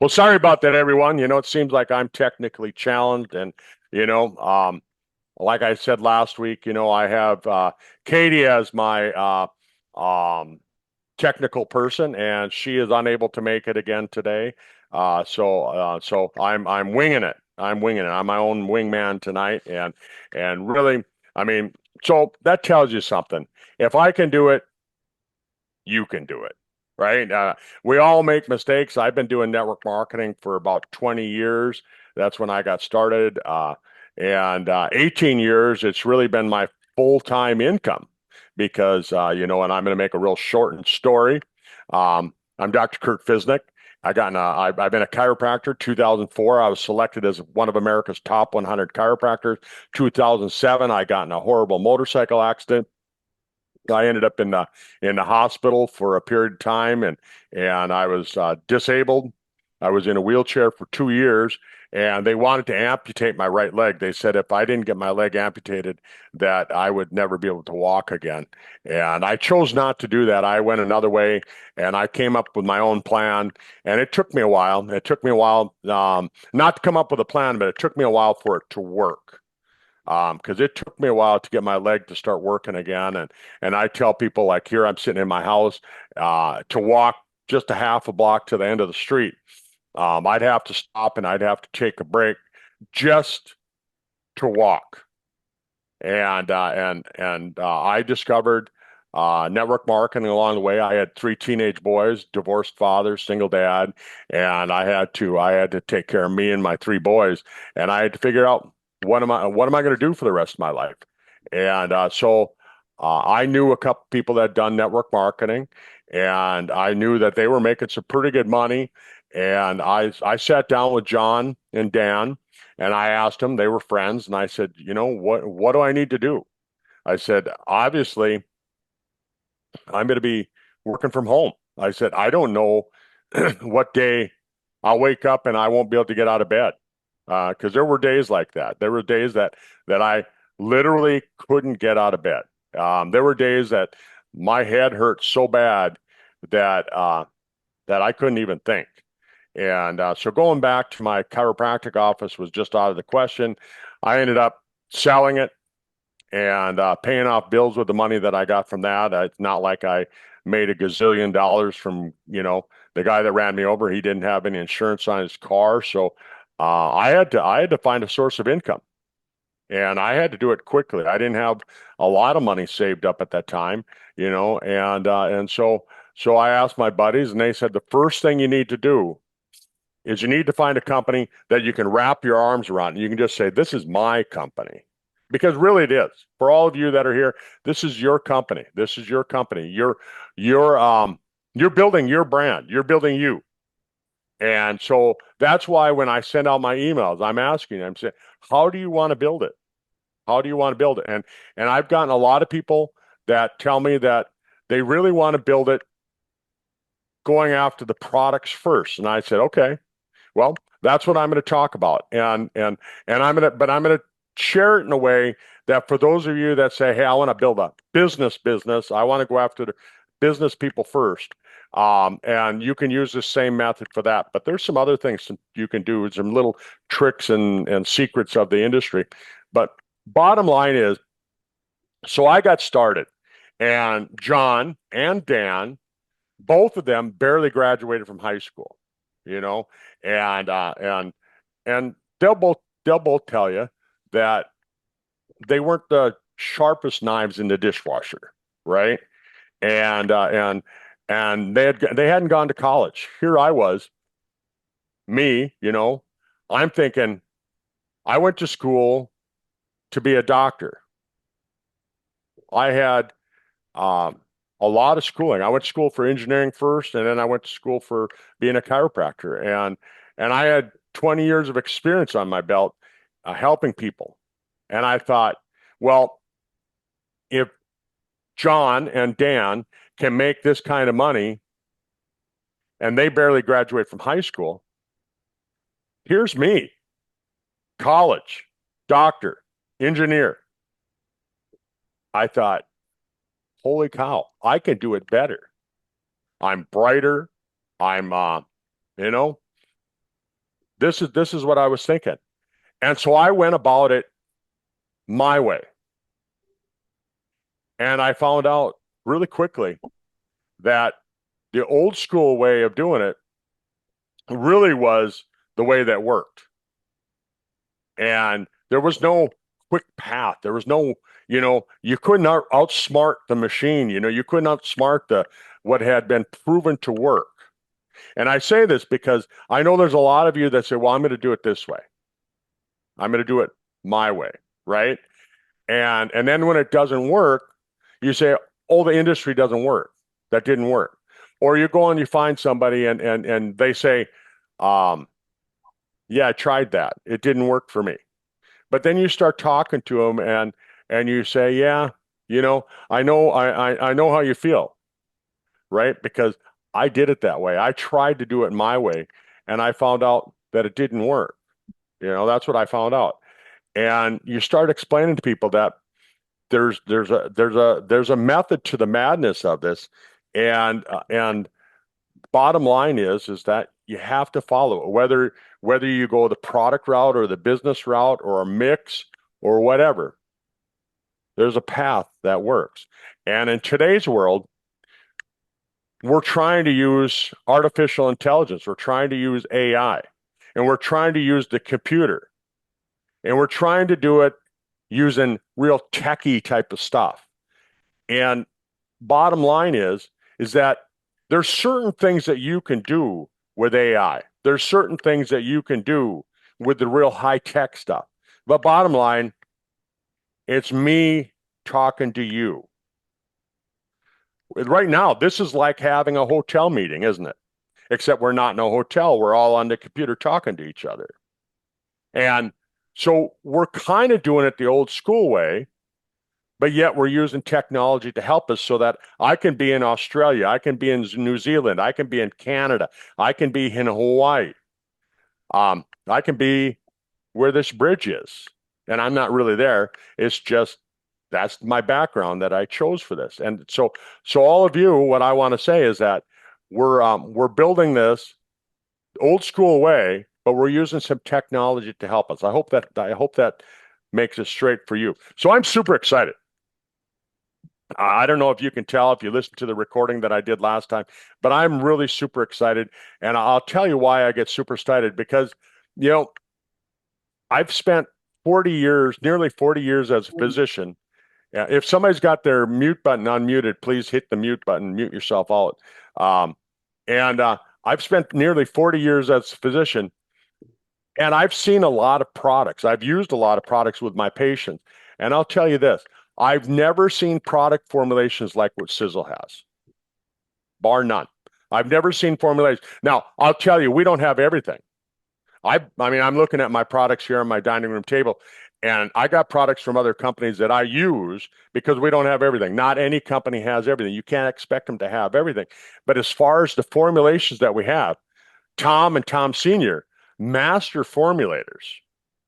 Well, sorry about that, everyone. It seems like I'm technically challenged, and you know, um, like I said last week, I have Katie as my um, technical person, and she is unable to make it again today. So I'm winging it. I'm winging it. I'm my own wingman tonight, and really, I mean, so that tells you something. If I can do it, you can do it, right? We all make mistakes. I've been doing network marketing for about 20 years. That's when I got started. And 18 years, it's really been my full-time income because, and I'm going to make a real shortened story. I'm Dr. Kurt Fisnick. I've been a chiropractor. 2004, I was selected as one of America's top 100 chiropractors. 2007, I got in a horrible motorcycle accident. I ended up in the hospital for a period of time, and I was disabled. I was in a wheelchair for 2 years, and they wanted to amputate my right leg. They said if I didn't get my leg amputated, that I would never be able to walk again. And I chose not to do that. I went another way, and I came up with my own plan. And it took me a while. It took me a while, not to come up with a plan, but it took me a while for it to work. Because it took me a while to get my leg to start working again. And I tell people, like, here I'm sitting in my house, to walk just a half a block to the end of the street. I'd have to stop and I'd have to take a break just to walk. And I discovered network marketing along the way. I had three teenage boys, divorced father, single dad, and I had to take care of me and my three boys, and I had to figure out what am I going to do for the rest of my life. And so I knew a couple people that had done network marketing, and I knew that they were making some pretty good money. And I sat down with John and Dan, and I asked them, they were friends, and I said, what do I need to do? I said, obviously, I'm going to be working from home. I said, I don't know what day I'll wake up and I won't be able to get out of bed. Because there were days like that. There were days that I literally couldn't get out of bed. There were days that my head hurt so bad that I couldn't even think. And so going back to my chiropractic office was just out of the question. I ended up selling it and paying off bills with the money that I got from that. It's not like I made a gazillion dollars from, the guy that ran me over. He didn't have any insurance on his car, so I had to find a source of income, and I had to do it quickly. I didn't have a lot of money saved up at that time, and so I asked my buddies, and they said the first thing you need to do is you need to find a company that you can wrap your arms around. And you can just say, this is my company. Because really it is. For all of you that are here, this is your company. This is your company. You're building your brand. You're building you. And so that's why when I send out my emails, I'm saying, how do you want to build it? How do you want to build it? And I've gotten a lot of people that tell me that they really want to build it going after the products first. And I said, okay, well, that's what I'm going to talk about, and I'm going to share it in a way that for those of you that say, "Hey, I want to build a business, I want to go after the business people first," and you can use the same method for that. But there's some other things you can do, some little tricks and secrets of the industry. But bottom line is, so I got started, and John and Dan, both of them barely graduated from high school, you know, and uh, and and they'll both tell you that they weren't the sharpest knives in the dishwasher, right? And they hadn't gone to college. Here I was, me, I'm thinking I went to school to be a doctor. I had um, a lot of schooling. I went to school for engineering first, and then I went to school for being a chiropractor. And I had 20 years of experience on my belt helping people. And I thought, well, if John and Dan can make this kind of money and they barely graduate from high school, here's me, college, doctor, engineer. I thought, holy cow, I can do it better. I'm brighter. I'm, you know, This is what I was thinking. And so I went about it my way. And I found out really quickly that the old school way of doing it really was the way that worked. And there was no quick path. There was no, you couldn't outsmart the machine. You couldn't outsmart what had been proven to work. And I say this because I know there's a lot of you that say, well, I'm going to do it this way. I'm going to do it my way, right? And then when it doesn't work, you say, oh, the industry doesn't work. That didn't work. Or you go and you find somebody and they say, yeah, I tried that. It didn't work for me. But then you start talking to them and you say, yeah, I know how you feel, right? Because I did it that way. I tried to do it my way, and I found out that it didn't work. That's what I found out. And you start explaining to people that there's a method to the madness of this, and bottom line is that you have to follow it, whether you go the product route or the business route or a mix or whatever. There's a path that works. And in today's world, we're trying to use artificial intelligence. We're trying to use AI, and we're trying to use the computer, and we're trying to do it using real techie type of stuff. And bottom line is that there's certain things that you can do with AI. There's certain things that you can do with the real high tech stuff. But bottom line, it's me talking to you. Right now, this is like having a hotel meeting, isn't it? Except we're not in a hotel. We're all on the computer talking to each other. And so we're kind of doing it the old school way, but yet we're using technology to help us so that I can be in Australia, I can be in New Zealand, I can be in Canada, I can be in Hawaii. I can be where this bridge is. And I'm not really there. It's just that's my background that I chose for this. And so all of you, what I want to say is that we're building this old school way, but we're using some technology to help us. I hope that makes it straight for you. So I'm super excited. I don't know if you can tell if you listened to the recording that I did last time, but I'm really super excited. And I'll tell you why I get super excited because, I've spent 40 years, nearly 40 years as a physician. If somebody's got their mute button unmuted, please hit the mute button, mute yourself out. And I've spent nearly 40 years as a physician, and I've seen a lot of products. I've used a lot of products with my patients. And I'll tell you this, I've never seen product formulations like what Sisel has, bar none. I've never seen formulations. Now, I'll tell you, we don't have everything. I mean, I'm looking at my products here on my dining room table, and I got products from other companies that I use because we don't have everything. Not any company has everything. You can't expect them to have everything. But as far as the formulations that we have, Tom and Tom Sr., master formulators.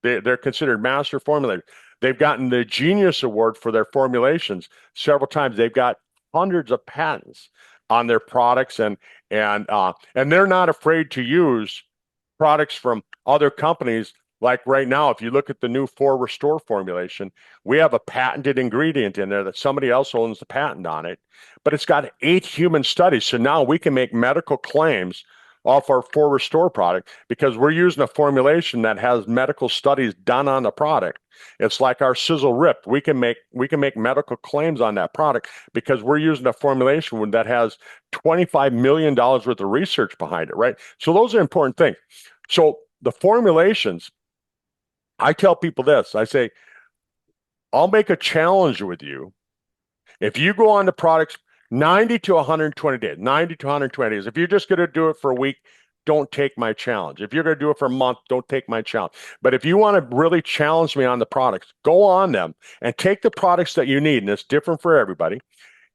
They're considered master formulators. They've gotten the Genius Award for their formulations several times. They've got hundreds of patents on their products, and they're not afraid to use products from other companies. Like right now, if you look at the new 4Restore formulation, we have a patented ingredient in there that somebody else owns the patent on it, but it's got 8 human studies. So now we can make medical claims off our 4Restore product because we're using a formulation that has medical studies done on the product. It's like our Sizzle Rip. We can make medical claims on that product because we're using a formulation that has $25 million worth of research behind it, right? So those are important things. So the formulations, I tell people this. I say, I'll make a challenge with you. If you go on the products 90 to 120 days, 90 to 120 days, if you're just going to do it for a week, don't take my challenge. If you're going to do it for a month, don't take my challenge. But if you want to really challenge me on the products, go on them and take the products that you need, and it's different for everybody,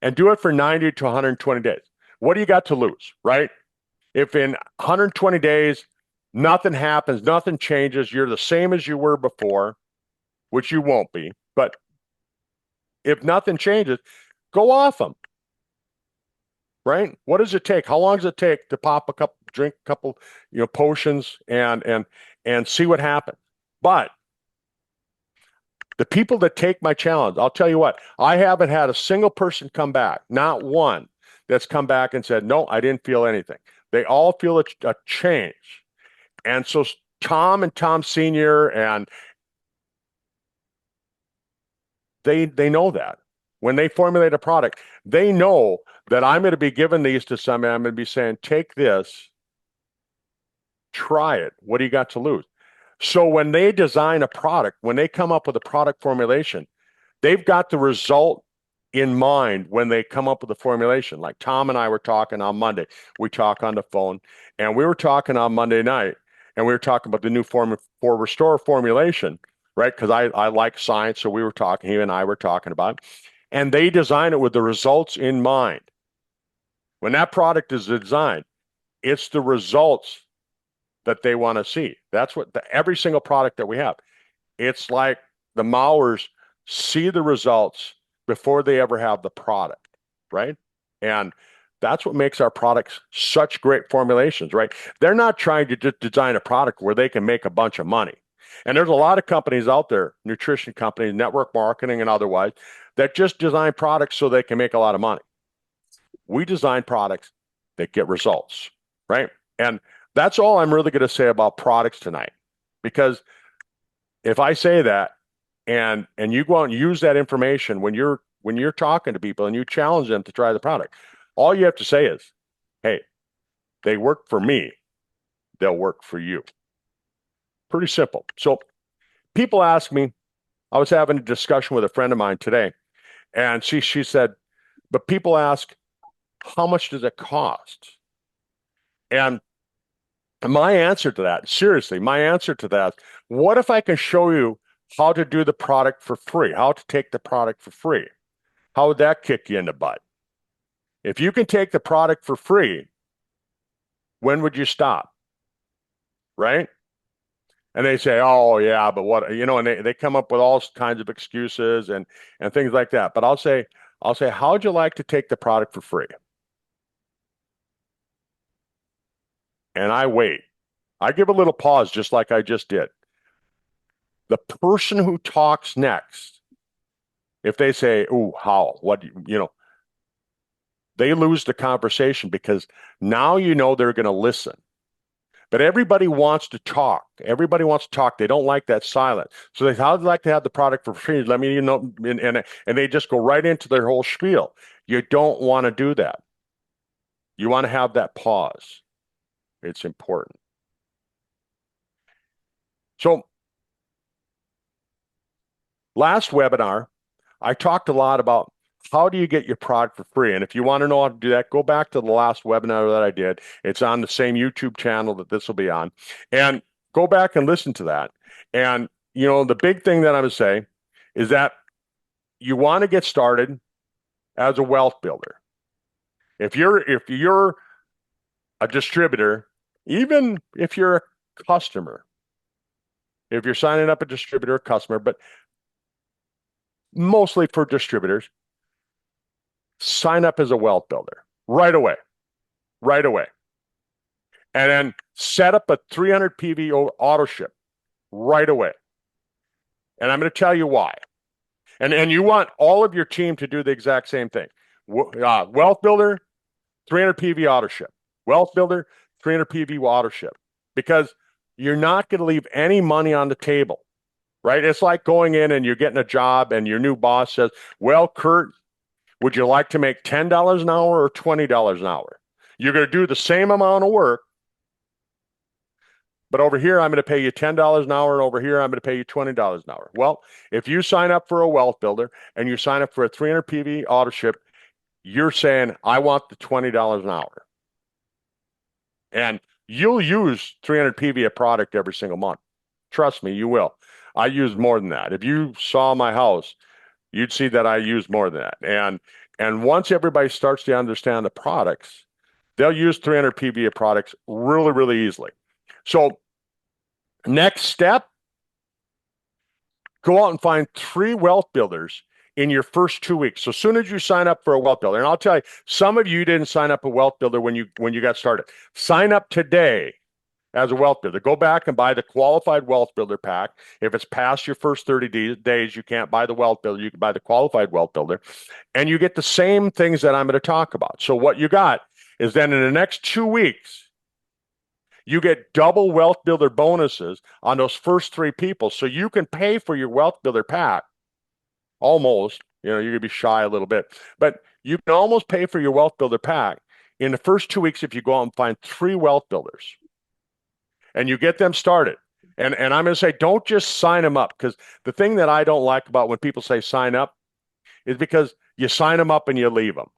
and do it for 90 to 120 days. What do you got to lose, right? If in 120 days, nothing happens, nothing changes, you're the same as you were before, which you won't be, but if nothing changes, go off them. Right? What does it take? How long does it take to pop a cup, drink a couple, potions, and and see what happens. But the people that take my challenge, I'll tell you what, I haven't had a single person come back, not one, that's come back and said, no, I didn't feel anything. They all feel a change. And so Tom and Tom Sr. and they know that. When they formulate a product, they know that I'm going to be giving these to somebody. I'm going to be saying, take this, try it. What do you got to lose? So when they design a product, when they come up with a product formulation, they've got the result in mind when they come up with a formulation. Like Tom and I were talking on Monday. We talk on the phone, and we were talking on Monday night, and we were talking about the new form for Restore formulation, right? Because I like science, so we were talking, he and I were talking about it. And they design it with the results in mind. When that product is designed, it's the results that they want to see. That's what every single product that we have. It's like the mowers see the results before they ever have the product, right? And that's what makes our products such great formulations, right? They're not trying to just design a product where they can make a bunch of money. And there's a lot of companies out there, nutrition companies, network marketing, and otherwise, that just design products so they can make a lot of money. We design products that get results, right? And that's all I'm really going to say about products tonight. Because if I say that and you go out and use that information when you're talking to people and you challenge them to try the product, all you have to say is, hey, they work for me, they'll work for you. Pretty simple. So people ask me, I was having a discussion with a friend of mine today, and she said, but people ask, how much does it cost? And my answer to that, seriously, my answer to that, what if I can show you how to do the product for free, how to take the product for free? How would that kick you in the butt? If you can take the product for free, when would you stop? Right? And they say, oh, yeah, but what, and they come up with all kinds of excuses and things like that. But I'll say, how'd you like to take the product for free? And I wait. I give a little pause, just like I just did. The person who talks next, if they say, oh, how, what, they lose the conversation because now they're going to listen. But everybody wants to talk. Everybody wants to talk. They don't like that silence. So they, how'd you like to have the product for free? Let me, and they just go right into their whole spiel. You don't want to do that. You want to have that pause. It's important. So last webinar, I talked a lot about how do you get your product for free? And if you want to know how to do that, go back to the last webinar that I did. It's on the same YouTube channel that this will be on. And go back and listen to that. And, the big thing that I would say is that you want to get started as a wealth builder. If you're a distributor, even if you're a customer, if you're signing up a distributor or customer, but mostly for distributors, sign up as a wealth builder right away. And then set up a 300 PV auto ship right away. And I'm going to tell you why. And you want all of your team to do the exact same thing. Wealth builder, 300 PV auto ship. Wealth builder, 300 PV auto ship. Because you're not going to leave any money on the table, right? It's like going in and you're getting a job and your new boss says, well, Kurt, would you like to make $10 an hour or $20 an hour? You're going to do the same amount of work, but over here, I'm going to pay you $10 an hour, and over here, I'm going to pay you $20 an hour. Well, if you sign up for a wealth builder and you sign up for a 300 PV auto ship, you're saying, I want the $20 an hour. And you'll use 300 PV a product every single month. Trust me, you will. I use more than that. If you saw my house, you'd see that I use more than that. And once everybody starts to understand the products, they'll use 300 PV of products really, really easily. So next step, go out and find 3 wealth builders in your first 2 weeks. So as soon as you sign up for a wealth builder, and I'll tell you, some of you didn't sign up a wealth builder when you got started. Sign up today as a wealth builder. Go back and buy the qualified wealth builder pack. If it's past your first 30 days, you can't buy the wealth builder. You can buy the qualified wealth builder, and you get the same things that I'm going to talk about. So what you got is then in the next 2 weeks, you get double wealth builder bonuses on those first three people. So you can pay for your wealth builder pack almost. You're going to be shy a little bit, but you can almost pay for your wealth builder pack in the first 2 weeks if you go out and find three wealth builders and you get them started. And I'm going to say, don't just sign them up, because the thing that I don't like about when people say sign up is because you sign them up and you leave them.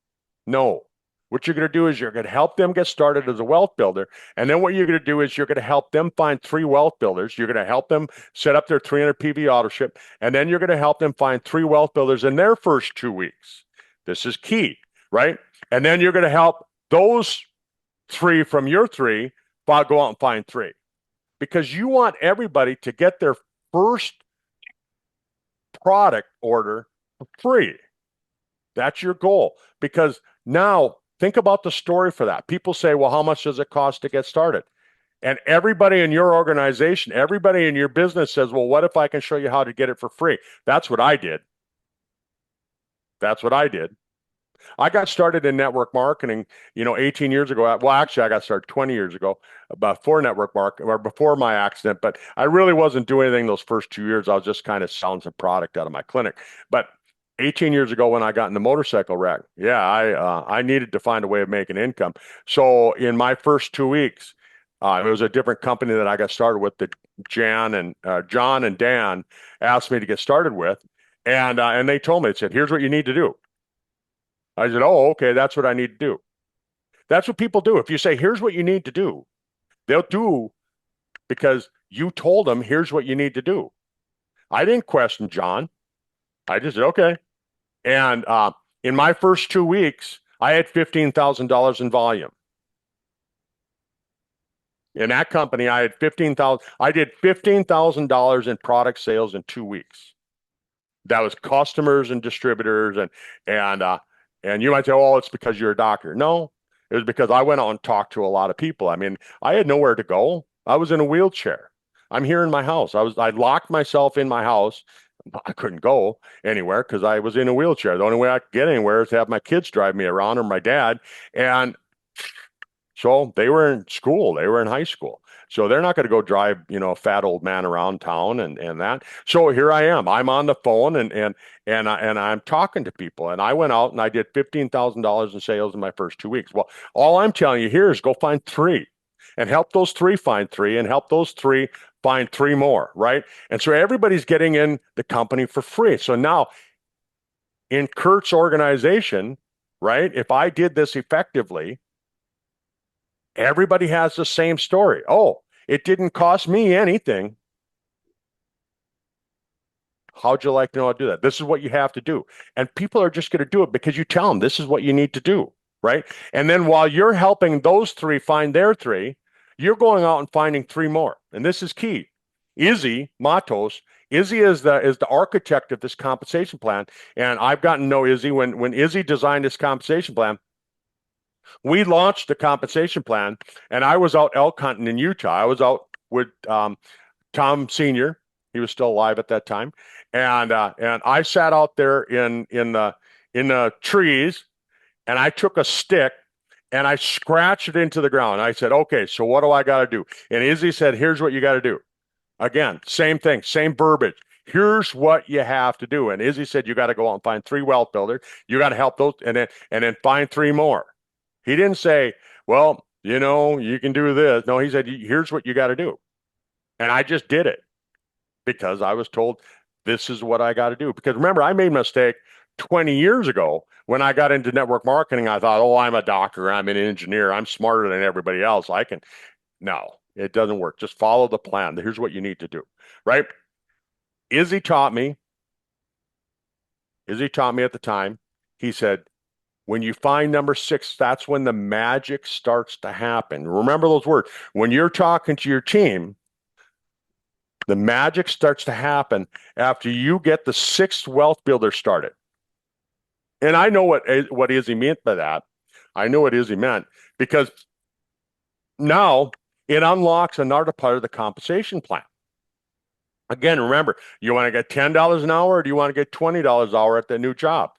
No. What you're going to do is you're going to help them get started as a wealth builder. And then what you're going to do is you're going to help them find three wealth builders. You're going to help them set up their 300 PV auto ship. And then you're going to help them find three wealth builders in their first 2 weeks. This is key, right? And then you're going to help those three from your three go out and find three, because you want everybody to get their first product order for free. That's your goal. Because now think about the story for that. People say, well, how much does it cost to get started? And everybody in your organization, everybody in your business says, well, what if I can show you how to get it for free? That's what I did. That's what I did. I got started in network marketing, 18 years ago. Well, actually, I got started 20 years ago, before network marketing, or before my accident. But I really wasn't doing anything those first 2 years. I was just kind of selling some product out of my clinic. But 18 years ago, when I got in the motorcycle wreck, I needed to find a way of making income. So in my first 2 weeks, it was a different company that I got started with that John and Dan asked me to get started with. And they told me, they said, here's what you need to do. I said, oh, okay, that's what I need to do. That's what people do. If you say, here's what you need to do, they'll do, because you told them, here's what you need to do. I didn't question John. I just said, okay. And in my first 2 weeks, I had $15,000 in volume. In that company, I had $15,000. I did $15,000 in product sales in 2 weeks. That was customers and distributors, and you might say, oh, it's because you're a doctor. No, it was because I went out and talked to a lot of people. I mean, I had nowhere to go. I was in a wheelchair. I'm here in my house. I locked myself in my house. I couldn't go anywhere because I was in a wheelchair. The only way I could get anywhere is to have my kids drive me around, or my dad. And so they were in school. They were in high school. So they're not going to go drive, a fat old man around town and that. So here I am. I'm on the phone and I'm talking to people. And I went out and I did $15,000 in sales in my first 2 weeks. Well, all I'm telling you here is go find three and help those three find three and help those three find three more, right? And so everybody's getting in the company for free. So now in Kurt's organization, right, if I did this effectively, everybody has the same story. Oh, it didn't cost me anything. How'd you like to know how to do that? This is what you have to do. And people are just going to do it because you tell them this is what you need to do, right? And then while you're helping those three find their three, you're going out and finding three more. And this is key. Izzy Matos, Izzy is the architect of this compensation plan. And I've gotten to know Izzy. When Izzy designed this compensation plan, we launched the compensation plan, and I was out elk hunting in Utah. I was out with Tom Sr. He was still alive at that time, and I sat out there in the trees, and I took a stick and I scratched it into the ground. I said, "Okay, so what do I got to do?" And Izzy said, "Here's what you got to do." Again, same thing, same verbiage. Here's what you have to do. And Izzy said, "You got to go out and find three wealth builders. You got to help those, and then find three more." He didn't say, well, you can do this. No, he said, here's what you got to do. And I just did it because I was told this is what I got to do. Because remember, I made a mistake 20 years ago when I got into network marketing. I thought, oh, I'm a doctor. I'm an engineer. I'm smarter than everybody else. No, it doesn't work. Just follow the plan. Here's what you need to do, right? Izzy taught me at the time. He said, when you find number 6, that's when the magic starts to happen. Remember those words. When you're talking to your team, the magic starts to happen after you get the 6th wealth builder started. And I know what Izzy meant by that. I know what Izzy meant, because now It unlocks another part of the compensation plan. Again, remember, you want to get $10 an hour or do you want to get $20 an hour at the new job?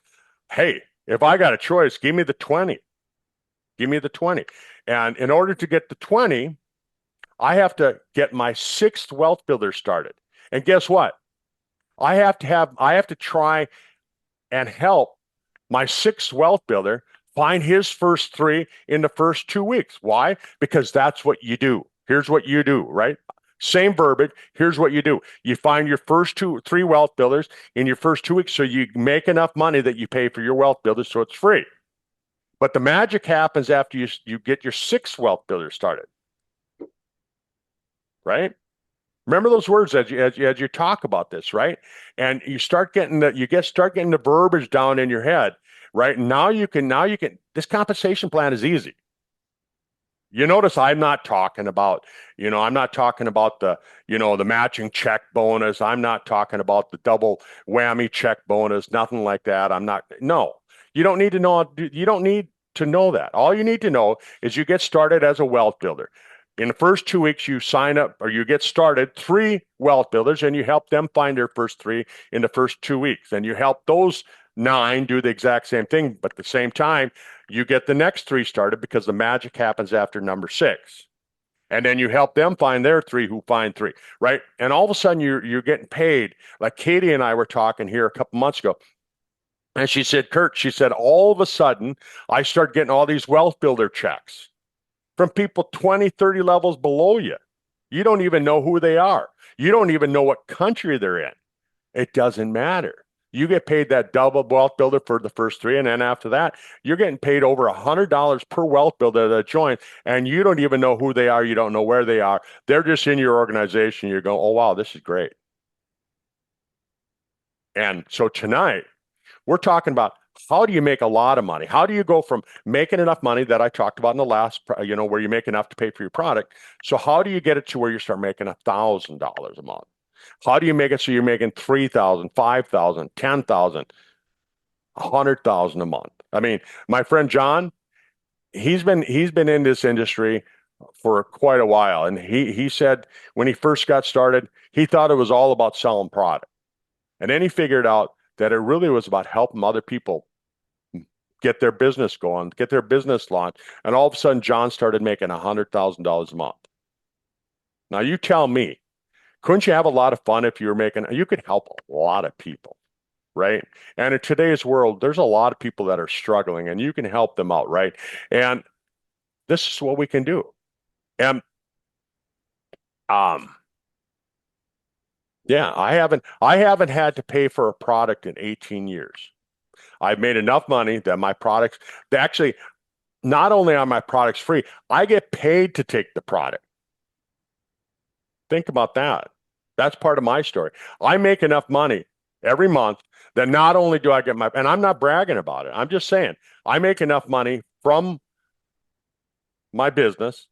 Hey, if I got a choice, give me the 20. Give me the 20. And in order to get the 20, I have to get my sixth wealth builder started. And guess what? I have to try and help my sixth wealth builder find his first three in the first 2 weeks. Why? Because that's what you do. Here's what you do, right? Same verbiage. Here's what you do. You find your first three wealth builders in your first 2 weeks so you make enough money that you pay for your wealth builders so it's free. But the magic happens after you get your sixth wealth builder started, right? Remember those words as you talk about this, right? And you start getting the verbiage down in your head, right? Now you can this compensation plan is easy. You notice I'm not talking about the matching check bonus. I'm not talking about the double whammy check bonus, nothing like that. No, you don't need to know, you don't need to know that. All you need to know is you get started as a wealth builder. In the first 2 weeks, you sign up or you get started three wealth builders and you help them find their first three in the first 2 weeks. And you help those nine do the exact same thing, but at the same time, you get the next three started because the magic happens after number six. And then you help them find their three who find three, right? And all of a sudden you're getting paid. Like Katie and I were talking here a couple months ago. And she said, Kurt, she said, all of a sudden I start getting all these wealth builder checks from people 20, 30 levels below you. You don't even know who they are. You don't even know what country they're in. It doesn't matter. You get paid that double wealth builder for the first three, and then after that, you're getting paid over $100 per wealth builder that joins, and you don't even know who they are. You don't know where they are. They're just in your organization. You're going, oh, wow, this is great. And so tonight, we're talking about how do you make a lot of money? How do you go from making enough money that I talked about in the last, where you make enough to pay for your product? So how do you get it to where you start making $1,000 a month? How do you make it so you're making 3,000, 5,000, 10,000, 100,000 a month? I mean, my friend John, he's been in this industry for quite a while, and he said when he first got started, he thought it was all about selling product, and then he figured out that it really was about helping other people get their business going, get their business launched, and all of a sudden, John started making $100,000 a month. Now, you tell me, couldn't you have a lot of fun if you could help a lot of people, right? And in today's world, there's a lot of people that are struggling and you can help them out, right? And this is what we can do. And um, yeah, I haven't had to pay for a product in 18 years. I've made enough money that my products, actually, not only are my products free, I get paid to take the product. Think about that. That's part of my story. I make enough money every month that not only do I get and I'm not bragging about it. I'm just saying I make enough money from my business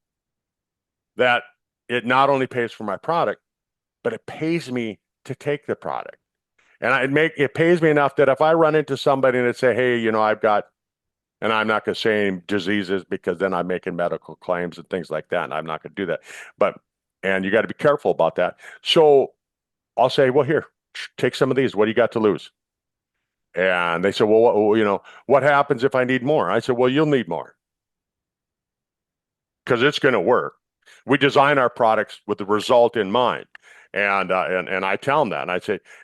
that it not only pays for my product, but it pays me to take the product. And it pays me enough that if I run into somebody and they say, hey, I've got, and I'm not going to say any diseases because then I'm making medical claims and things like that. And I'm not going to do that. And you got to be careful about that. So I'll say, well, here, take some of these. What do you got to lose? And they said, well, what happens if I need more? I said, well, you'll need more because it's going to work. We design our products with the result in mind. And I tell them that,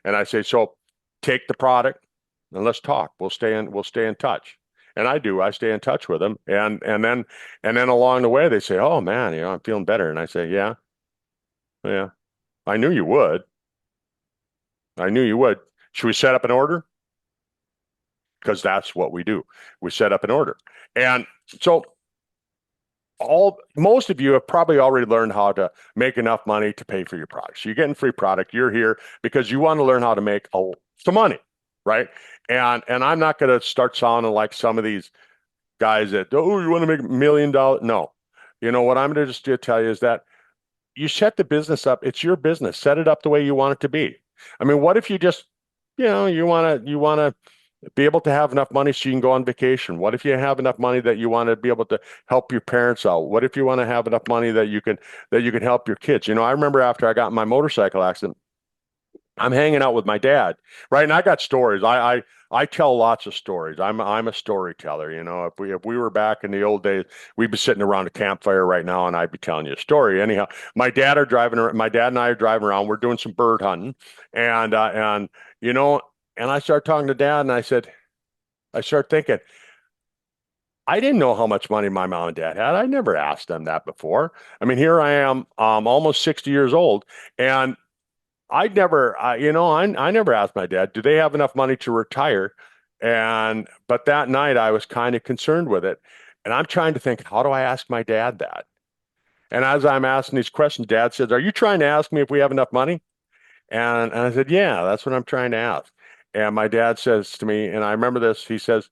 and I say, so take the product and let's talk. We'll stay in touch. And I do. I stay in touch with them. And then along the way, they say, oh man, I'm feeling better. And I say, yeah. I knew you would. I knew you would. Should we set up an order? Because that's what we do. We set up an order. And so most of you have probably already learned how to make enough money to pay for your product. So you're getting free product. You're here because you want to learn how to make some money, right? And I'm not going to start sounding like some of these guys that, oh, you want to make $1 million? No. What I'm going to just tell you is that you set the business up. It's your business. Set it up the way you want it to be. I mean, what if you just, you want to Be able to have enough money so you can go on vacation. What if you have enough money that you want to be able to help your parents out? What if you want to have enough money that you can help your kids? I remember after I got in my motorcycle accident, I'm hanging out with my dad, right? And I got stories. I tell lots of stories. I'm a storyteller. If we were back in the old days, we'd be sitting around a campfire right now, and I'd be telling you a story. Anyhow, my dad and I are driving around. We're doing some bird hunting, and you know, and I started talking to Dad, and I started thinking, I didn't know how much money my mom and dad had. I never asked them that before. I mean, here I am, almost 60 years old, and I never asked my dad, do they have enough money to retire? But that night I was kind of concerned with it. And I'm trying to think, how do I ask my dad that? And as I'm asking these questions, Dad says, are you trying to ask me if we have enough money? And I said, yeah, that's what I'm trying to ask. And my dad says to me, and I remember this, he says,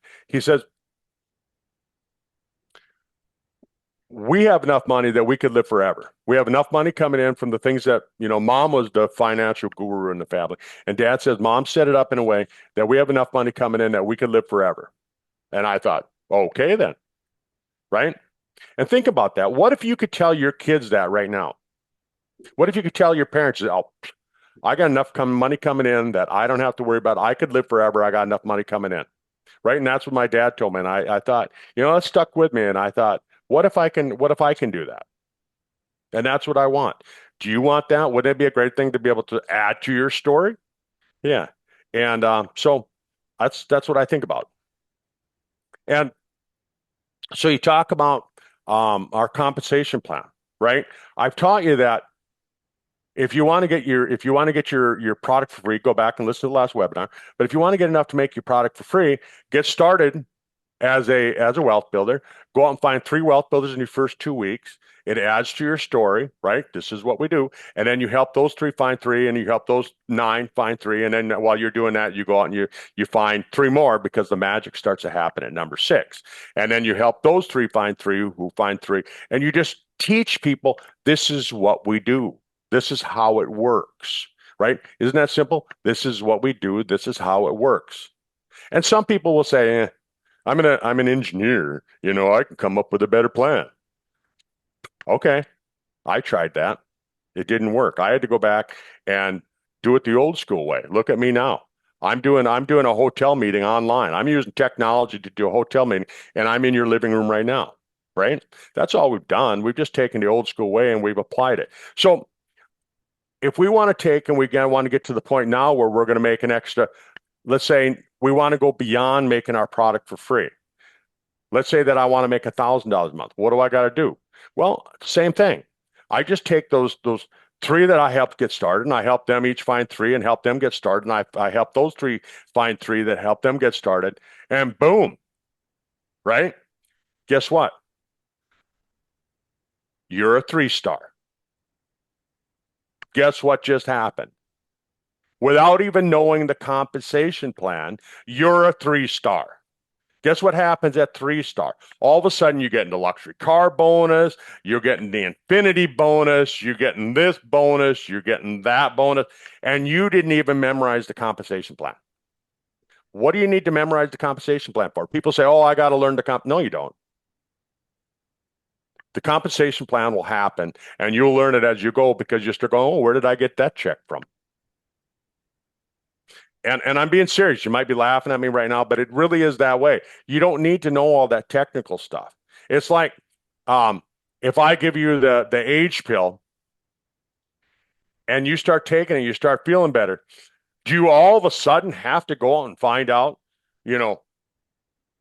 we have enough money that we could live forever. We have enough money coming in from the things that, mom was the financial guru in the family. And dad says, mom set it up in a way that we have enough money coming in that we could live forever. And I thought, okay, then, right? And think about that. What if you could tell your kids that right now? What if you could tell your parents, oh, I got enough money coming in that I don't have to worry about. I could live forever. I got enough money coming in. Right. And that's what my dad told me. And I thought, that stuck with me. And I thought, what if I can do that? And that's what I want. Do you want that? Wouldn't it be a great thing to be able to add to your story? Yeah. And so that's what I think about. And so you talk about our compensation plan, right? I've taught you that if you want to get your product for free, go back and listen to the last webinar. But if you want to get enough to make your product for free, get started as a wealth builder. Go out and find 3 wealth builders in your first 2 weeks. It adds to your story, right? This is what we do. And then you help those 3 find 3, and you help those 9 find 3. And then while you're doing that, you go out and you find 3 more, because the magic starts to happen at number 6. And then you help those 3 find 3 who find 3. And you just teach people, this is what we do. This is how it works, right? Isn't that simple? This is what we do. This is how it works. And some people will say, I'm an engineer. I can come up with a better plan. Okay, I tried that. It didn't work. I had to go back and do it the old school way. Look at me now. I'm doing a hotel meeting online. I'm using technology to do a hotel meeting, and I'm in your living room right now, right? That's all we've done. We've just taken the old school way and we've applied it. So if we want to take and we want to get to the point now where we're going to make an extra, let's say we want to go beyond making our product for free. Let's say that I want to make $1,000 a month. What do I got to do? Well, same thing. I just take those 3 that I helped get started, and I help them each find 3 and help them get started. And I help those 3 find 3 that help them get started. And boom, right? Guess what? You're a 3-star. Guess what just happened? Without even knowing the compensation plan, you're a 3-star. Guess what happens at 3-star? All of a sudden, you're getting the luxury car bonus, you're getting the infinity bonus, you're getting this bonus, you're getting that bonus, and you didn't even memorize the compensation plan. What do you need to memorize the compensation plan for? People say, oh, I got to learn the comp. No, you don't. The compensation plan will happen, and you'll learn it as you go, because you start going, oh, where did I get that check from? And I'm being serious. You might be laughing at me right now, but it really is that way. You don't need to know all that technical stuff. It's like if I give you the age pill and you start taking it, you start feeling better. Do you all of a sudden have to go out and find out,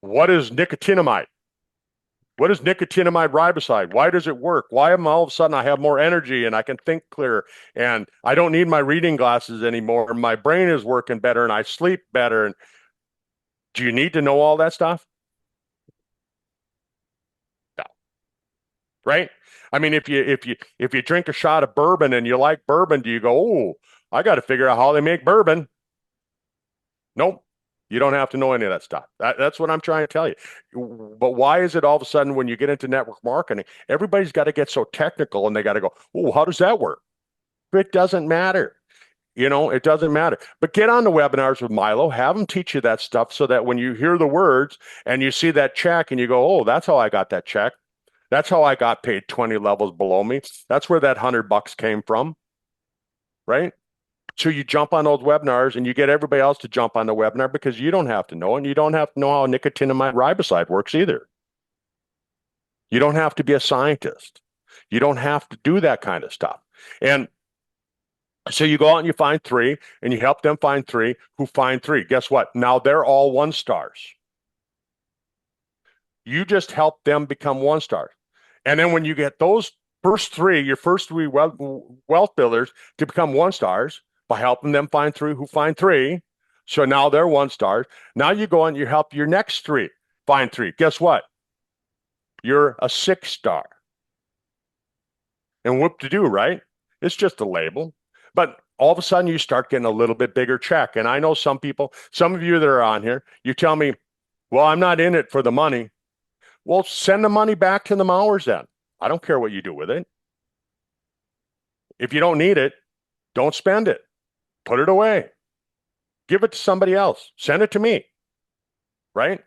what is nicotinamide? What is nicotinamide riboside? Why does it work? Why am all of a sudden I have more energy and I can think clearer and I don't need my reading glasses anymore? My brain is working better and I sleep better. And do you need to know all that stuff? No. Right? I mean, if you drink a shot of bourbon and you like bourbon, do you go, oh, I got to figure out how they make bourbon? Nope. You don't have to know any of that stuff. That's what I'm trying to tell you. But why is it all of a sudden when you get into network marketing, everybody's got to get so technical and they got to go, oh, how does that work? It doesn't matter. It doesn't matter. But get on the webinars with Milo, have him teach you that stuff so that when you hear the words and you see that check and you go, oh, that's how I got that check. That's how I got paid 20 levels below me. That's where that $100 came from, right? So you jump on those webinars and you get everybody else to jump on the webinar because you don't have to know, and you don't have to know how nicotinamide riboside works either. You don't have to be a scientist. You don't have to do that kind of stuff. And so you go out and you find three and you help them find three who find three. Guess what? Now they're all one stars. You just help them become one stars. And then when you get those first three, your first three wealth builders to become one stars by helping them find three who find three. So now they're one stars. Now you go and you help your next three find three. Guess what? You're a 6-star. And whoop to do, right? It's just a label. But all of a sudden you start getting a little bit bigger check. And I know some people, some of you that are on here, you tell me, well, I'm not in it for the money. Well, send the money back to the Mowers then. I don't care what you do with it. If you don't need it, don't spend it. Put it away. Give it to somebody else. Send it to me. Right?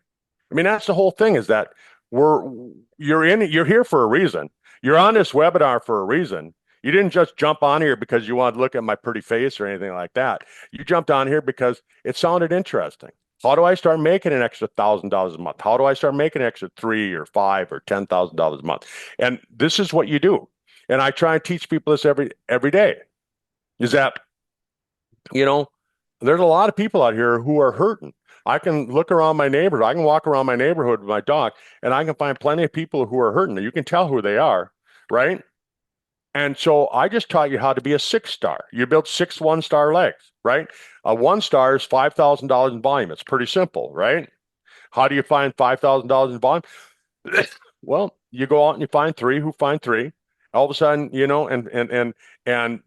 I mean, that's the whole thing, is that you're here for a reason. You're on this webinar for a reason. You didn't just jump on here because you wanted to look at my pretty face or anything like that. You jumped on here because it sounded interesting. How do I start making an extra $1,000 a month? How do I start making an extra $3,000 or $5,000 or $10,000 a month? And this is what you do. And I try and teach people this every day. Is that, there's a lot of people out here who are hurting. I can look around my neighborhood. I can walk around my neighborhood with my dog, and I can find plenty of people who are hurting. You can tell who they are, right? And so I just taught you how to be a 6-star. You build 6 1-star legs, right? A 1-star is $5,000 in volume. It's pretty simple, right? How do you find $5,000 in volume? Well, you go out and you find three who find three. All of a sudden, and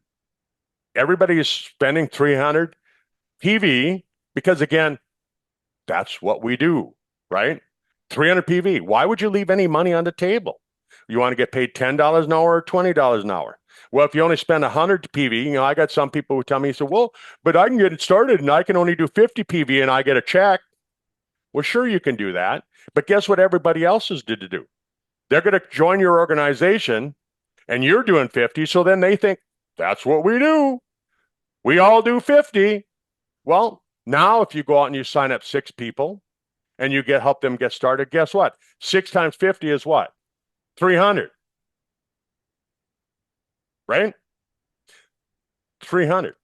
everybody is spending 300 PV because, again, that's what we do, right? 300 PV. Why would you leave any money on the table? You want to get paid $10 an hour or $20 an hour? Well, if you only spend 100 PV, I got some people who tell me, so, well, but I can get it started and I can only do 50 PV and I get a check. Well, sure, you can do that. But guess what everybody else is did to do? They're going to join your organization and you're doing 50. So then they think that's what we do. We all do 50. Well, now if you go out and you sign up 6 people and you help them get started, guess what? 6 times 50 is what? 300. Right? 300.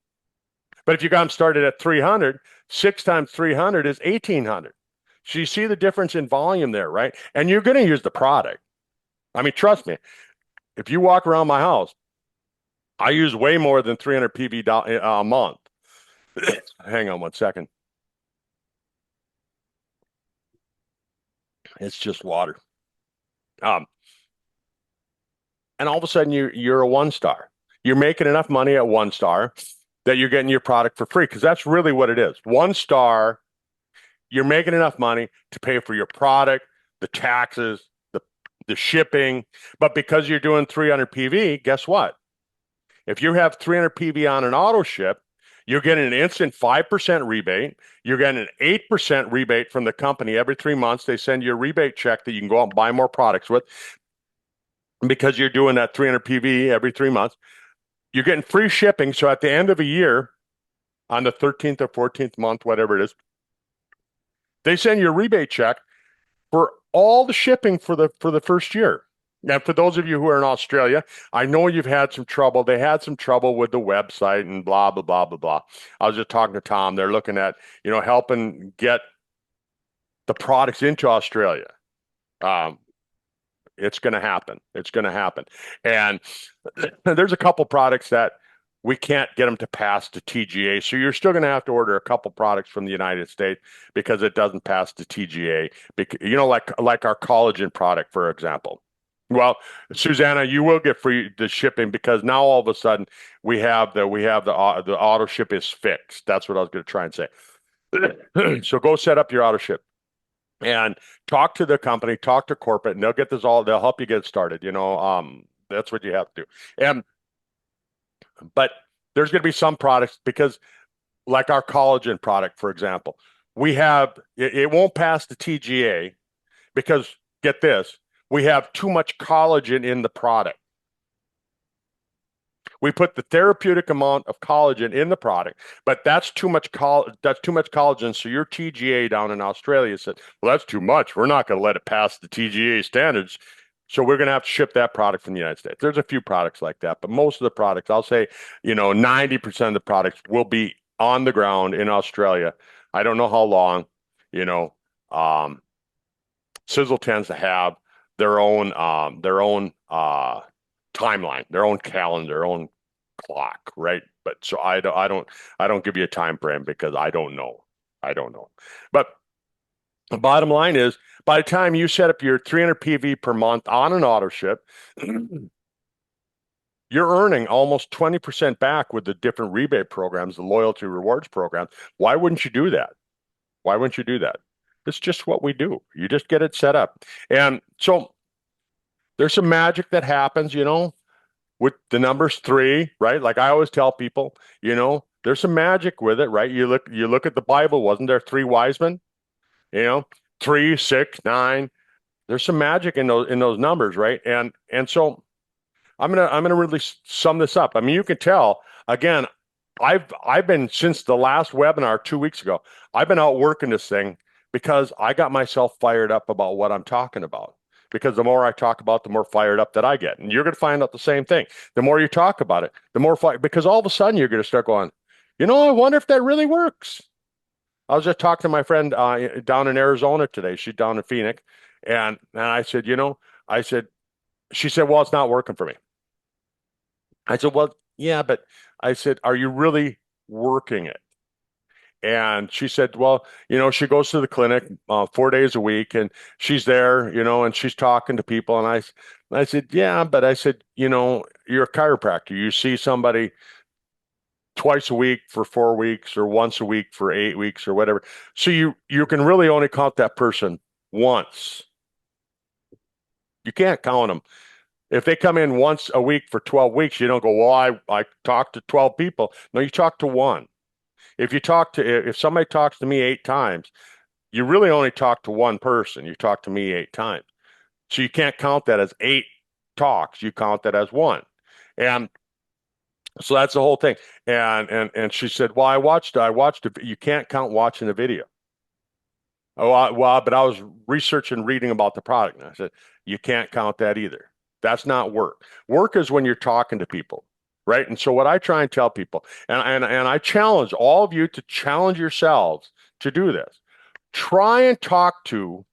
But if you got them started at 300, 6 times 300 is 1,800. So you see the difference in volume there, right? And you're going to use the product. I mean, trust me, if you walk around my house, I use way more than 300 PV a month. Hang on one second. It's just water. And all of a sudden you're a 1-star. You're making enough money at 1-star that you're getting your product for free, because that's really what it is. 1-star, you're making enough money to pay for your product, the taxes, the shipping. But because you're doing 300 PV, guess what? If you have 300 PV on an auto ship, you're getting an instant 5% rebate. You're getting an 8% rebate from the company every 3 months. They send you a rebate check that you can go out and buy more products with. Because you're doing that 300 PV every 3 months, you're getting free shipping. So at the end of a year, on the 13th or 14th month, whatever it is, they send you a rebate check for all the shipping for the first year. Now, for those of you who are in Australia, I know you've had some trouble. They had some trouble with the website and blah, blah, blah, blah, blah. I was just talking to Tom. They're looking at, helping get the products into Australia. It's going to happen. It's going to happen. And there's a couple products that we can't get them to pass to TGA. So you're still going to have to order a couple products from the United States because it doesn't pass to TGA. Like our collagen product, for example. Well, Susanna, you will get free the shipping because now all of a sudden we have the auto ship is fixed. That's what I was going to try and say. So go set up your auto ship and talk to the company, talk to corporate, and they'll help you get started. That's what you have to do. But There's going to be some products because, like our collagen product, for example, we have it won't pass the TGA because get this, we have too much collagen in the product. We put the therapeutic amount of collagen in the product, but that's too much collagen. So your TGA down in Australia said, "Well, that's too much. We're not going to let it pass the TGA standards." So we're going to have to ship that product from the United States. There's a few products like that, but most of the products, I'll say, 90% of the products will be on the ground in Australia. I don't know how long, you know. Sisel tends to have their own timeline, their own calendar, their own clock, right? But so I don't give you a time frame because I don't know. I don't know. But the bottom line is, by the time you set up your 300 PV per month on an auto ship, you're earning almost 20% back with the different rebate programs, the loyalty rewards program. Why wouldn't you do that? Why wouldn't you do that? It's just what we do. You just get it set up. And so there's some magic that happens, with the numbers three, right? Like I always tell people, there's some magic with it, right? You look at the Bible, wasn't there three wise men? 3, 6, 9. There's some magic in those numbers, right? And so I'm gonna really sum this up. I mean, you can tell again, I've been since the last webinar 2 weeks ago, I've been out working this thing because I got myself fired up about what I'm talking about. Because the more I talk about, the more fired up that I get. And you're going to find out the same thing. The more you talk about it, the more fire, because all of a sudden you're going to start going, I wonder if that really works. I was just talking to my friend down in Arizona today. She's down in Phoenix. And I said, she said, well, it's not working for me. I said, well, yeah, but I said, are you really working it? And she said, well, she goes to the clinic 4 days a week and she's there, and she's talking to people. And I said, yeah, but I said, you're a chiropractor. You see somebody twice a week for 4 weeks or once a week for 8 weeks or whatever. So you can really only count that person once. You can't count them. If they come in once a week for 12 weeks, you don't go, well, I talked to 12 people. No, you talk to one. If somebody talks to me 8 times, you really only talk to one person. You talk to me 8 times. So you can't count that as 8 talks. You count that as one. And so that's the whole thing. And she said, well, I watched it. You can't count watching the video. Oh, well, but I was researching, reading about the product. And I said, you can't count that either. That's not work. Work is when you're talking to people, right? And so what I try and tell people, and I challenge all of you to challenge yourselves to do this. Try and talk to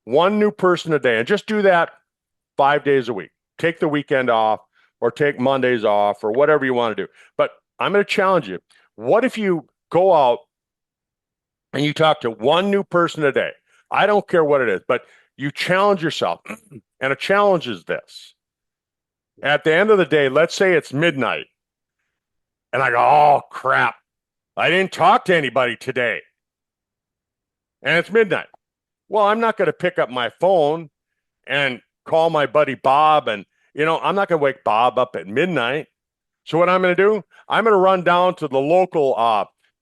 one new person a day and just do that 5 days a week. Take the weekend off or take Mondays off or whatever you want to do. But I'm going to challenge you. What if you go out and you talk to one new person a day? I don't care what it is, but you challenge yourself. And a challenge is this. At the end of the day, let's say it's midnight. And I go, oh, crap. I didn't talk to anybody today. And it's midnight. Well, I'm not going to pick up my phone and call my buddy Bob. And, I'm not going to wake Bob up at midnight. So what I'm going to do, I'm going to run down to the local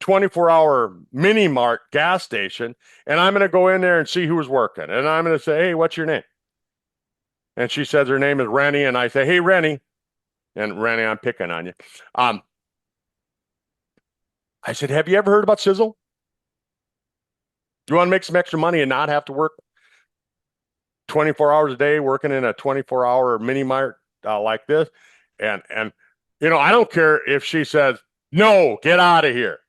24-hour mini mart gas station. And I'm going to go in there and see who's working. And I'm going to say, hey, what's your name? And she says her name is Rennie. And I say, hey, Rennie. And Rennie, I'm picking on you. I said, have you ever heard about Sisel? Do you want to make some extra money and not have to work 24 hours a day working in a 24-hour mini mart like this? And I don't care if she says, no, get out of here.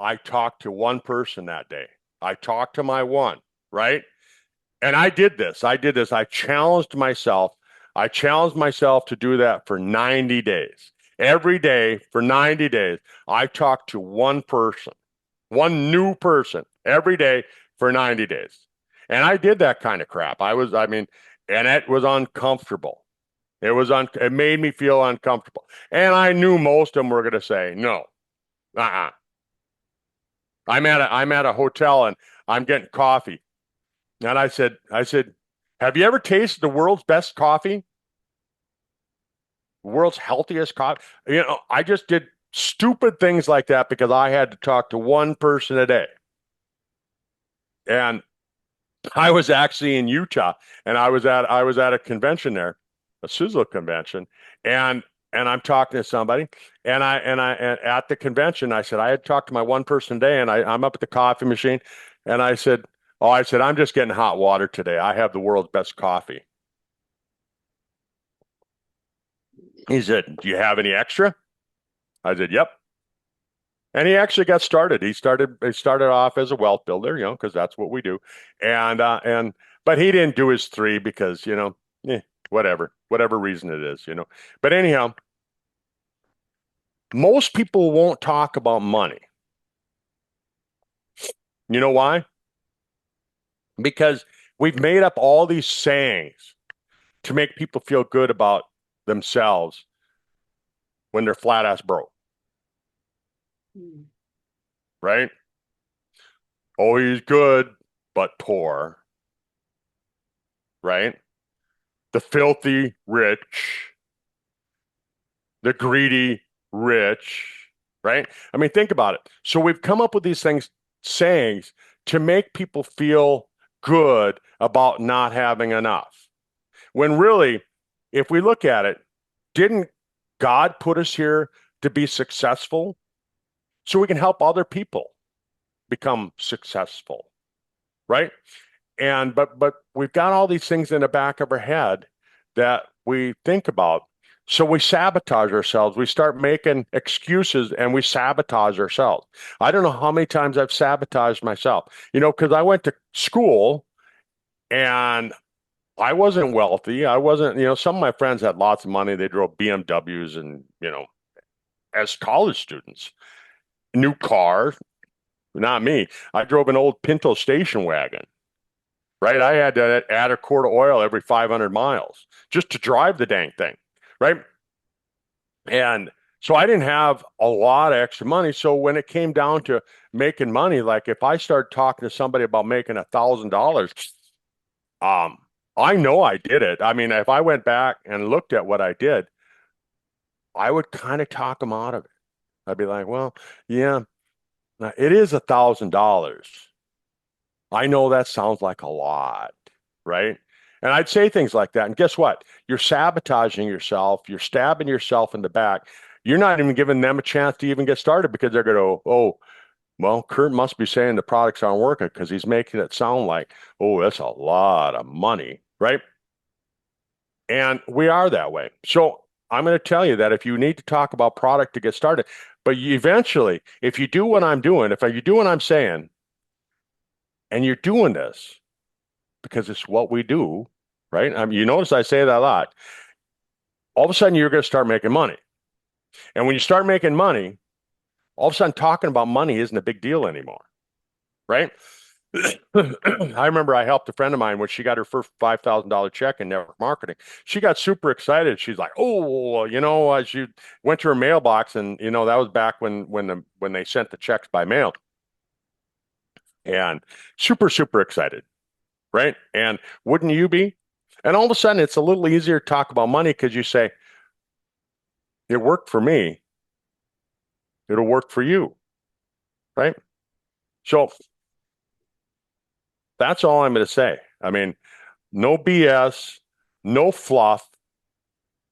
I talked to one person that day. I talked to my one, right? And I did this. I challenged myself. To do that for 90 days. Every day for 90 days, I talked to one person, one new person every day for 90 days. And I did that kind of crap. And it was uncomfortable. It made me feel uncomfortable. And I knew most of them were going to say, no, I'm at a hotel and I'm getting coffee. And I said, have you ever tasted the world's best coffee? World's healthiest coffee? I just did Stupid things like that because I had to talk to one person a day. And I was actually in Utah and I was at a convention there, a Sisel convention, and I'm talking to somebody and at the convention I said I had talked to my one person a day and I'm up at the coffee machine and I said I'm just getting hot water today. I have the world's best coffee. He said, "Do you have any extra?" I said, "Yep." And he actually got started. He started off as a wealth builder, because that's what we do. And but he didn't do his three because, whatever reason it is. But anyhow, most people won't talk about money. You know why? Because we've made up all these sayings to make people feel good about themselves when they're flat ass broke, right? Oh, he's good, but poor, right? The filthy rich, the greedy rich, right? I mean, think about it. So we've come up with these sayings to make people feel good about not having enough. When really, if we look at it, didn't God put us here to be successful so we can help other people become successful, right? And but we've got all these things in the back of our head that we think about. So we sabotage ourselves. We start making excuses and we sabotage ourselves. I don't know how many times I've sabotaged myself, because I went to school and I wasn't wealthy. I wasn't, some of my friends had lots of money. They drove BMWs and, as college students, new cars, not me. I drove an old Pinto station wagon. Right? I had to add a quart of oil every 500 miles just to drive the dang thing, right? And so I didn't have a lot of extra money. So when it came down to making money, like if I started talking to somebody about making $1,000, um, I know I did it. I mean, if I went back and looked at what I did, I would kind of talk them out of it. I'd be like, well, yeah, it is $1,000. I know that sounds like a lot, right? And I'd say things like that. And guess what? You're sabotaging yourself. You're stabbing yourself in the back. You're not even giving them a chance to even get started because they're going to, oh, well, Kurt must be saying the products aren't working because he's making it sound like, oh, that's a lot of money, right? And we are that way. So I'm going to tell you that if you need to talk about product to get started, but eventually, if you do what I'm doing, if you do what I'm saying, and you're doing this because it's what we do, right? You notice I say that a lot. All of a sudden, you're going to start making money. And when you start making money, all of a sudden, talking about money isn't a big deal anymore, right? I remember I helped a friend of mine when she got her first $5,000 check in network marketing. She got super excited. She's like, "Oh, she went to her mailbox, and that was back when they sent the checks by mail, and super super excited, right? And wouldn't you be? And all of a sudden, it's a little easier to talk about money because you say, it worked for me. It'll work for you, right? So that's all I'm going to say. I mean, no BS, no fluff.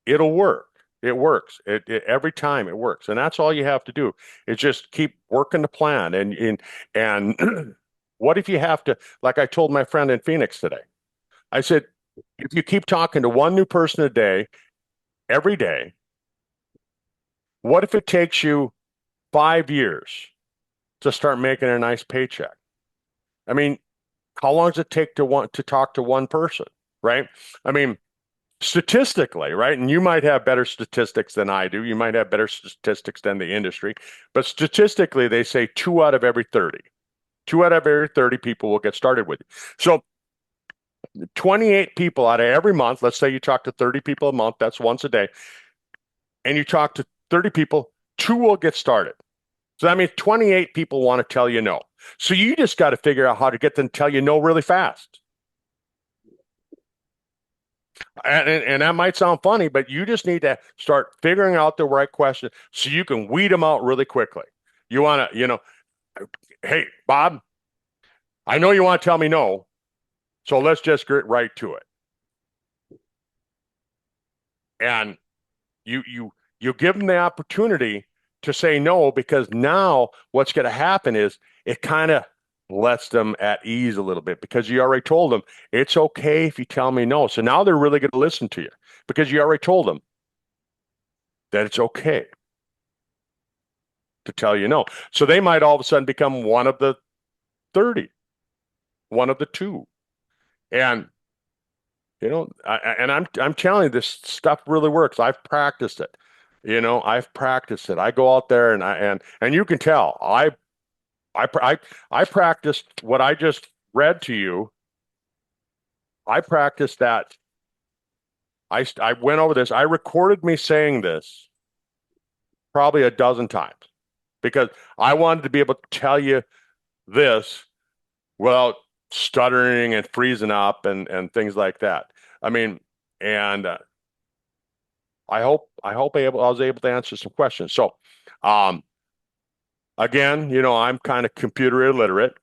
It'll work. It works. Every time it works. And that's all you have to do is just keep working the plan. And what if you have to, like I told my friend in Phoenix today, I said, if you keep talking to one new person a day, every day, what if it takes you 5 years to start making a nice paycheck? I mean, how long does it take to want to talk to one person, right? I mean, statistically, right? And you might have better statistics than I do. You might have better statistics than the industry, but statistically, they say 2 out of every 30. 2 out of every 30 people will get started with you. So 28 people out of every month, let's say you talk to 30 people a month, that's once a day, and you talk to 30 people, 2 will get started. So that means 28 people want to tell you no. So you just got to figure out how to get them to tell you no really fast. And that might sound funny, but you just need to start figuring out the right question so you can weed them out really quickly. You want to, hey, Bob, I know you want to tell me no, so let's just get right to it. And you give them the opportunity to say no, because now what's going to happen is it kind of lets them at ease a little bit, because you already told them it's okay if you tell me no. So now they're really going to listen to you because you already told them that it's okay to tell you no. So they might all of a sudden become one of the 30, one of the two. And I'm telling you, this stuff really works. I've practiced it. I've practiced it. I go out there and you can tell I practiced what I just read to you. I practiced that. I went over this. I recorded me saying this probably a dozen times because I wanted to be able to tell you this without stuttering and freezing up and things like that. I mean, and I was able to answer some questions. So, um, again, I'm kind of computer illiterate.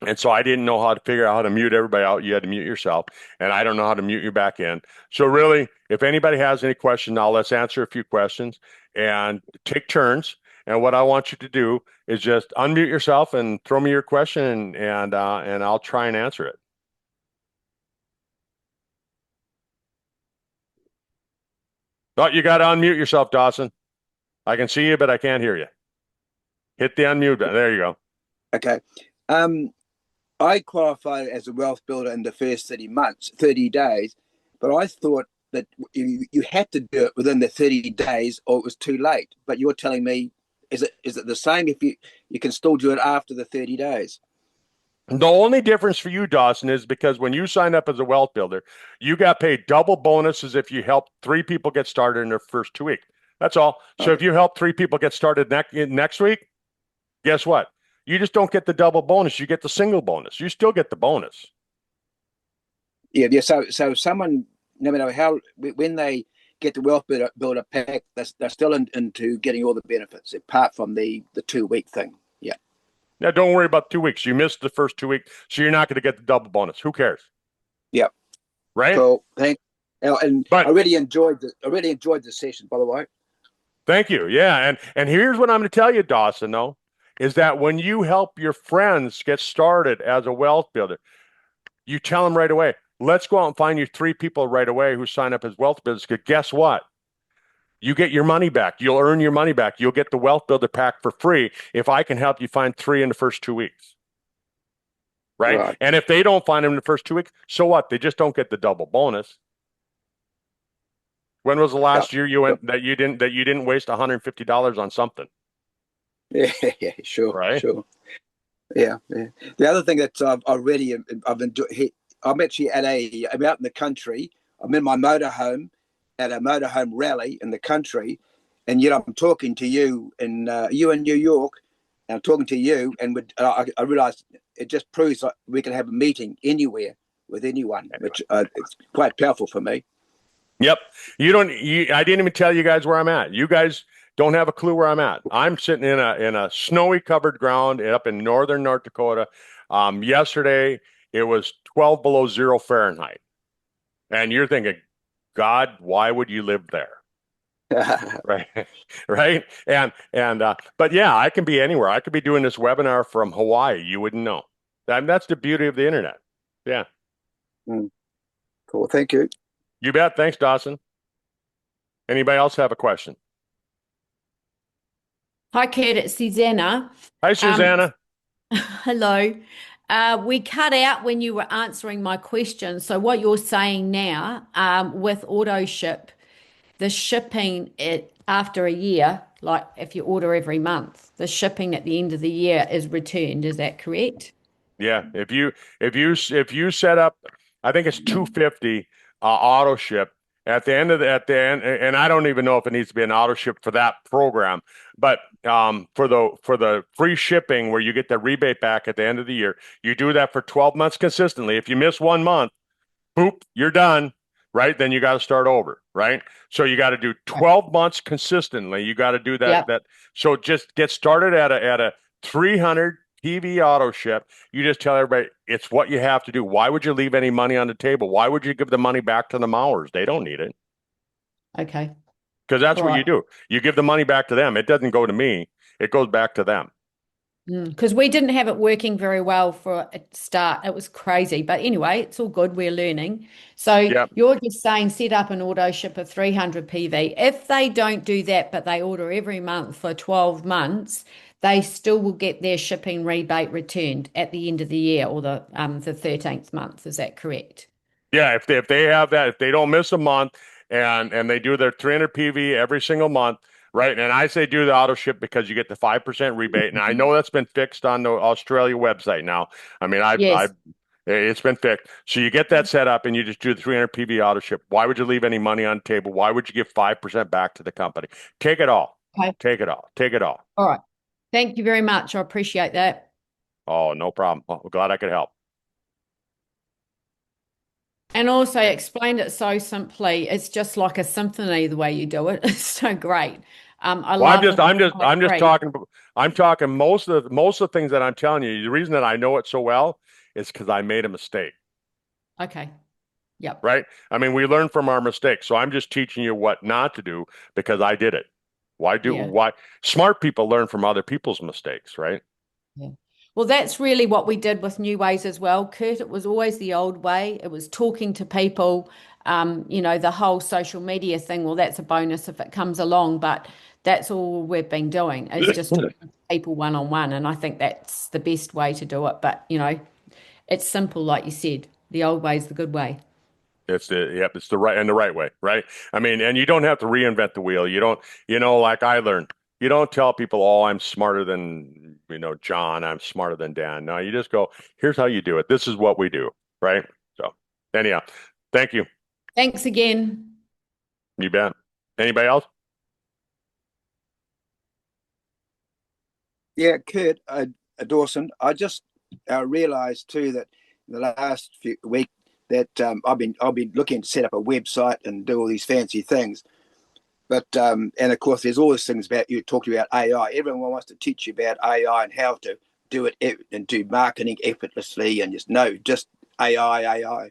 And so I didn't know how to figure out how to mute everybody out. You had to mute yourself, and I don't know how to mute you back in. So really, if anybody has any questions, now let's answer a few questions and take turns. And what I want you to do is just unmute yourself and throw me your question, and I'll try and answer it. Oh, you got to unmute yourself, Dawson. I can see you, but I can't hear you. Hit the unmute button. There you go. Okay. I qualified as a wealth builder in the first 30 months, 30 days, but I thought that you had to do it within the 30 days or it was too late. But you're telling me, is it the same if you can still do it after the 30 days? The only difference for you, Dawson, is because when you signed up as a wealth builder, you got paid double bonuses if you helped three people get started in their first 2 weeks. That's all. So if Okay. you help three people get started next week, guess what? You just don't get the double bonus. You get the single bonus. You still get the bonus. Yeah. So someone, no matter how, when they get the wealth builder pack, they're still into getting all the benefits apart from the 2 week thing. Yeah. Now, don't worry about 2 weeks. You missed the first 2 weeks, so you're not going to get the double bonus. Who cares? Yeah. Right? Cool. Thanks. And But I really enjoyed the session, by the way. thank you. Yeah. And here's what I'm going to tell you, Dawson, though, is that when you help your friends get started as a wealth builder, you tell them right away, let's go out and find you three people right away who sign up as wealth builders. Because guess what? You get your money back. You'll earn your money back. You'll get the wealth builder pack for free if I can help you find three in the first 2 weeks. Right? Right. And if they don't find them in the first 2 weeks, so what? They just don't get the double bonus. When was the Yeah. last year you went that you didn't waste $150 on something? Yeah. Yeah. Sure. Right? Sure. Yeah. Yeah. The other thing that I've enjoyed. I'm actually I'm out in the country. I'm in my motorhome at a motorhome rally in the country, and yet I'm talking to you you in New York, and I'm talking to you, and I realized it just proves that we can have a meeting anywhere with anyone, which it's quite powerful for me. Yep. I didn't even tell you guys where I'm at. You guys don't have a clue where I'm at. I'm sitting in a snowy covered ground up in northern North Dakota. Yesterday it was 12 below zero Fahrenheit. And you're thinking, God, why would you live there? Right. Right. But yeah, I can be anywhere. I could be doing this webinar from Hawaii. You wouldn't know. That's the beauty of the internet. Yeah. Mm, cool. Thank you. You bet. Thanks, Dawson. Anybody else have a question? Hi, Kurt. It's Susanna. Hi, Susanna. Hello. We cut out when you were answering my question. So what you're saying now, with auto ship, the shipping after a year, like if you order every month, the shipping at the end of the year is returned. Is that correct? Yeah, if you set up, I think it's 250 auto ship at the end, and I don't even know if it needs to be an auto ship for that program, but for the free shipping where you get the rebate back at the end of the year, you do that for 12 months consistently. If you miss one month, boop, you're done, right? Then you got to start over, right? So you got to do 12 months consistently. You got to do that. Yep. So just get started at a 300 PV auto ship. You just tell everybody it's what you have to do. Why would you leave any money on the table? Why would you give the money back to the mowers? They don't need it. Okay. Because that's All what right. you do. You give the money back to them. It doesn't go to me. It goes back to them. Because we didn't have it working very well for a start. It was crazy. But anyway, it's all good. We're learning. So Yeah. you're just saying set up an auto ship of 300 PV. If they don't do that, but they order every month for 12 months, they still will get their shipping rebate returned at the end of the year or the 13th month. Is that correct? Yeah, if they have that, if they don't miss a month and they do their 300 PV every single month, right? And I say do the auto ship because you get the 5% rebate. And I know that's been fixed on the Australia website now. I mean, I Yes. it's been fixed. So you get that set up and you just do the 300 PV auto ship. Why would you leave any money on the table? Why would you give 5% back to the company? Take it all. Okay. Take it all. Take it all. All right. Thank you very much. I appreciate that. Oh, no problem. Oh, glad I could help. And also explained it so simply. It's just like a symphony the way you do it. It's so great. I Well, love the fact that I'm it's just free. talking. I'm talking most of the things that I'm telling you. The reason that I know it so well is because I made a mistake, Okay. Yep. right? I mean, we learn from our mistakes. So I'm just teaching you what not to do because I did it. Yeah. Why smart people learn from other people's mistakes, right? Yeah. Well, that's really what we did with New Ways as well, Kurt. It was always the old way. It was talking to people, the whole social media thing. Well, that's a bonus if it comes along, but that's all we've been doing is just talking to people one on one. And I think that's the best way to do it. But, it's simple, like you said. The old way is the good way. It's the right way, right? I mean, and you don't have to reinvent the wheel. You don't, like I learned, you don't tell people, oh, I'm smarter than, John, I'm smarter than Dan. No, you just go, here's how you do it. This is what we do, right? So, anyhow, thank you. Thanks again. You bet. Anybody else? Yeah, Kurt, Dawson, I just realised too that in the last few week that I've been looking to set up a website and do all these fancy things. But and of course, there's all these things about you talking about AI. Everyone wants to teach you about AI and how to do it and do marketing effortlessly and just AI.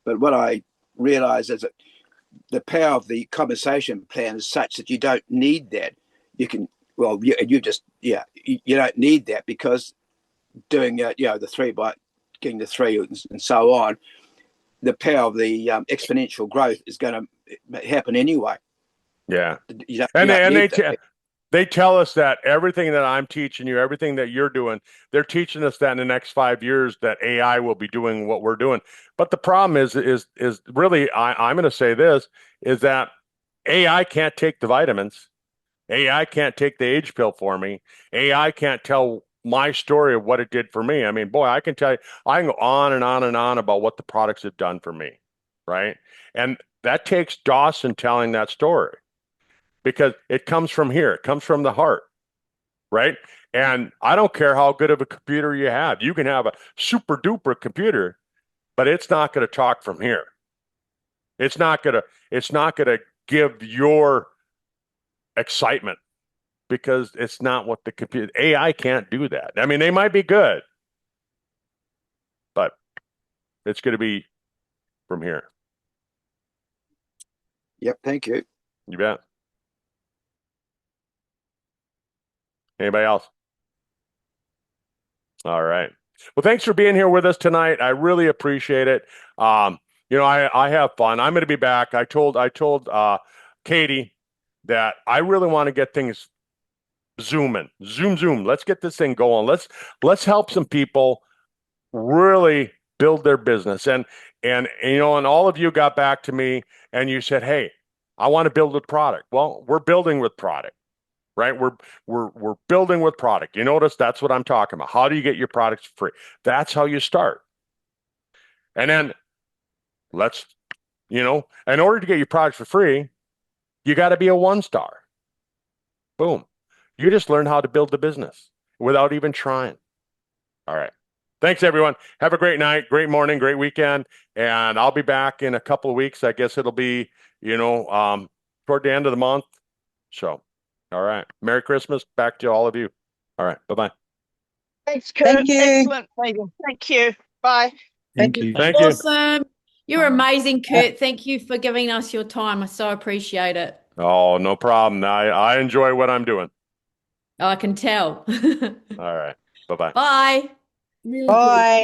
But what I realise is that the power of the conversation plan is such that you don't need that. You can you don't need that because doing the three by getting the three and so on, the power of the exponential growth is going to happen anyway. Yeah. You And don't need they that. they tell us that everything that I'm teaching you, everything that you're doing, they're teaching us that in the next 5 years that AI will be doing what we're doing. But the problem is really I'm going to say this is that AI can't take the vitamins. AI can't take the age pill for me. AI can't tell my story of what it did for me. I mean, boy, I can tell you, I can go on and on and on about what the products have done for me, right? And that takes Dawson telling that story because it comes from here. It comes from the heart, right? And I don't care how good of a computer you have. You can have a super duper computer, but it's not going to talk from here. It's not going to give your excitement because it's not what the computer AI can't do that. I mean, they might be good, but it's going to be from here. Yep. Thank you. You bet. Anybody else? All right. Well, thanks for being here with us tonight. I really appreciate it. I have fun. I'm going to be back. I told Katie that I really want to get things zooming. Zoom. Let's get this thing going. Let's help some people really build their business. And all of you got back to me and you said, "Hey, I want to build a product." Well, we're building with product, right? We're building with product. You notice that's what I'm talking about. How do you get your products free? That's how you start. And then let's, in order to get your products for free, you got to be a one star. Boom. You just learned how to build the business without even trying. All right. Thanks, everyone. Have a great night, great morning, great weekend. And I'll be back in a couple of weeks. I guess it'll be, toward the end of the month. So, all right. Merry Christmas back to all of you. All right. Bye-bye. Thanks, Kurt. Thank you. Excellent, Megan. Thank you. Bye. Thank you. Thank you. Awesome. You're amazing, Kurt. Thank you for giving us your time. I so appreciate it. Oh, no problem. I enjoy what I'm doing. I can tell. All right. Bye-bye. Bye. Bye.